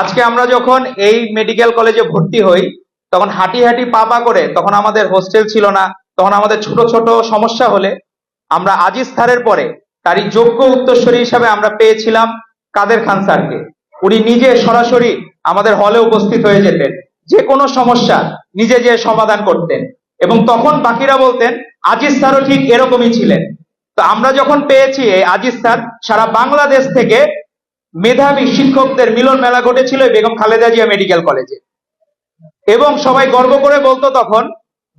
আজকে আমরা যখন এই মেডিকেল কলেজে ভর্তি হই তখন হাঁটি হাঁটি পা পা করে, তখন আমাদের হোস্টেল ছিল না, তখন আমাদের ছোট ছোট সমস্যা হলে আমরা আজিজ স্যারের পরে তারই যোগ্য উত্তরসূরি হিসাবে আমরা পেয়েছিলাম কাদের খান স্যারকে। উনি নিজে সরাসরি আমাদের হলে উপস্থিত হয়ে যেতেন, যে কোনো সমস্যা নিজে যে সমাধান করতেন, এবং তখন বাকিরা বলতেন আজিজ স্যারও ঠিক এরকমই ছিলেন। তো আমরা যখন পেয়েছি এই আজিজ স্যার, সারা বাংলাদেশ থেকে মেধাবী শিক্ষকদের মিলন মেলা ঘটেছিল এই বেগম খালেদা জিয়া মেডিকেল কলেজে, এবং সবাই গর্ব করে বলতো তখন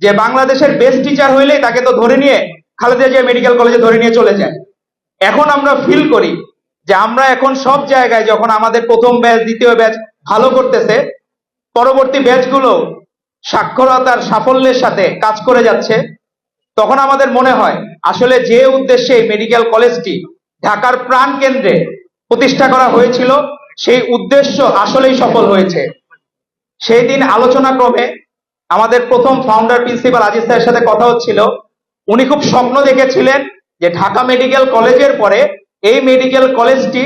যে বাংলাদেশের বেস্ট টিচার হইলেই তাকে তো ধরে নিয়ে খালেদা জিয়া মেডিকেল কলেজে ধরে নিয়ে চলে যায়। এখন আমরা ফিল করি যে আমরা এখন সব জায়গায়, যখন আমাদের প্রথম ব্যাচ দ্বিতীয় ব্যাচ ভালো করতেছে, পরবর্তী ব্যাচগুলো সাক্ষরতার সাফল্যের সাথে কাজ করে যাচ্ছে, তখন আমাদের মনে হয় আসলে যে উদ্দেশ্যে এই মেডিকেল কলেজটি ঢাকার প্রাণ কেন্দ্রে প্রতিষ্ঠা করা হয়েছিল সেই উদ্দেশ্য আসলেই সফল হয়েছে। সেই দিন আলোচনা ক্রমে আমাদের প্রথম ফাউন্ডার প্রিন্সিপাল আজিজ স্যারের সাথে কথা হচ্ছিল। উনি খুব স্বপ্ন দেখেছিলেন যে ঢাকা মেডিকেল কলেজের পরে এই মেডিকেল কলেজটি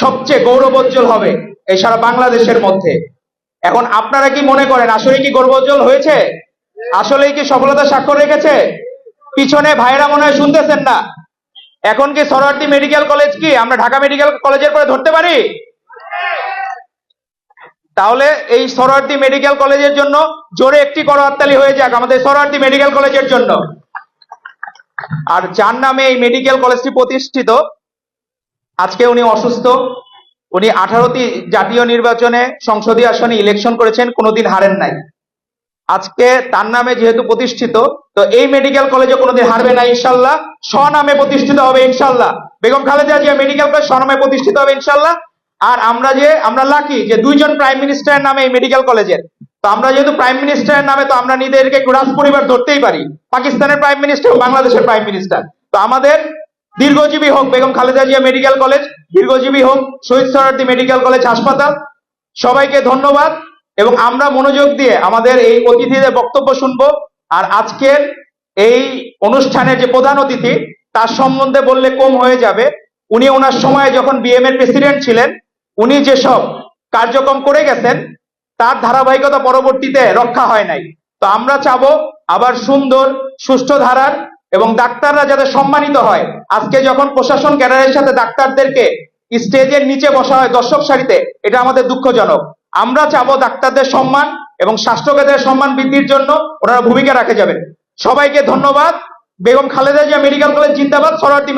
সবচেয়ে গৌরবোজ্জ্বল হবে এই সারা বাংলাদেশের মধ্যে। এখন আপনারা কি মনে করেন আসলে কি গৌরবোজ্জ্বল হয়েছে? আসলেই কি সফলতা স্বাক্ষর রেখেছে? পিছনে ভাইরা মনে হয় শুনতেছেন না। এখন কি সরোয়ার্দী মেডিকেল কলেজ কি আমরা ঢাকা মেডিকেল কলেজের পরে ধরতে পারি? তাহলে এই সরোয়ার্দী মেডিকেল কলেজের জন্য জোরে একটি করতালি হয়ে যাক আমাদের সরোয়ার্দী মেডিকেল কলেজের জন্য। আর যার নামে এই মেডিকেল কলেজটি প্রতিষ্ঠিত, আজকে উনি অসুস্থ, উনি 18টি জাতীয় নির্বাচনে সংসদীয় আসনে ইলেকশন করেছেন, কোনোদিন হারেন নাই। আজকে তার নামে যেহেতু প্রতিষ্ঠিত, তো এই মেডিকেল কলেজে কোনোদিন হারবে না ইনশাল্লাহ, স্বনামে প্রতিষ্ঠিত হবে ইনশাল্লাহ। বেগম খালেদা জিয়া মেডিকেল কলেজ স্বনামে প্রতিষ্ঠিত হবে ইনশাল্লাহ। আর আমরা লাকি যে দুইজন প্রাইম মিনিস্টারের নামে এই মেডিকেল কলেজের। তো আমরা যেহেতু প্রাইম মিনিস্টারের নামে, তো আমরা নিজেদেরকে রাজ পরিবার ধরতেই পারি, পাকিস্তানের প্রাইম মিনিস্টার, বাংলাদেশের প্রাইম মিনিস্টার। তো আমাদের দীর্ঘজীবী হোক বেগম খালেদা জিয়া মেডিকেল কলেজ, দীর্ঘজীবী হোক শহীদ সোহরাওয়ার্দী মেডিকেল কলেজ হাসপাতাল। সবাইকে ধন্যবাদ, এবং আমরা মনোযোগ দিয়ে আমাদের এই অতিথিদের বক্তব্য শুনবো। আর আজকের এই অনুষ্ঠানের যে প্রধান অতিথি, তার সম্বন্ধে বললে কম হয়ে যাবে। উনি ওনার সময় যখন বিএম এর প্রেসিডেন্ট ছিলেন, উনি যেসব কার্যক্রম করে গেছেন তার ধারাবাহিকতা পরবর্তীতে রক্ষা হয় নাই। তো আমরা চাবো আবার সুন্দর সুষ্ঠু ধারার, এবং ডাক্তাররা যাতে সম্মানিত হয়। আজকে যখন প্রশাসন ক্যাডারের সাথে ডাক্তারদেরকে স্টেজের নিচে বসা হয় দর্শক সারিতে, এটা আমাদের দুঃখজনক। আমরা চাবো ডাক্তারদের সম্মান এবং স্বাস্থ্যকেন্দ্রের সম্মান বৃদ্ধির জন্য ওনারা ভূমিকা রাখে যাবেন। সবাইকে ধন্যবাদ। বেগম খালেদা জিয়া মেডিকেল কলেজ জিন্দাবাদ। সরোয়ার্দী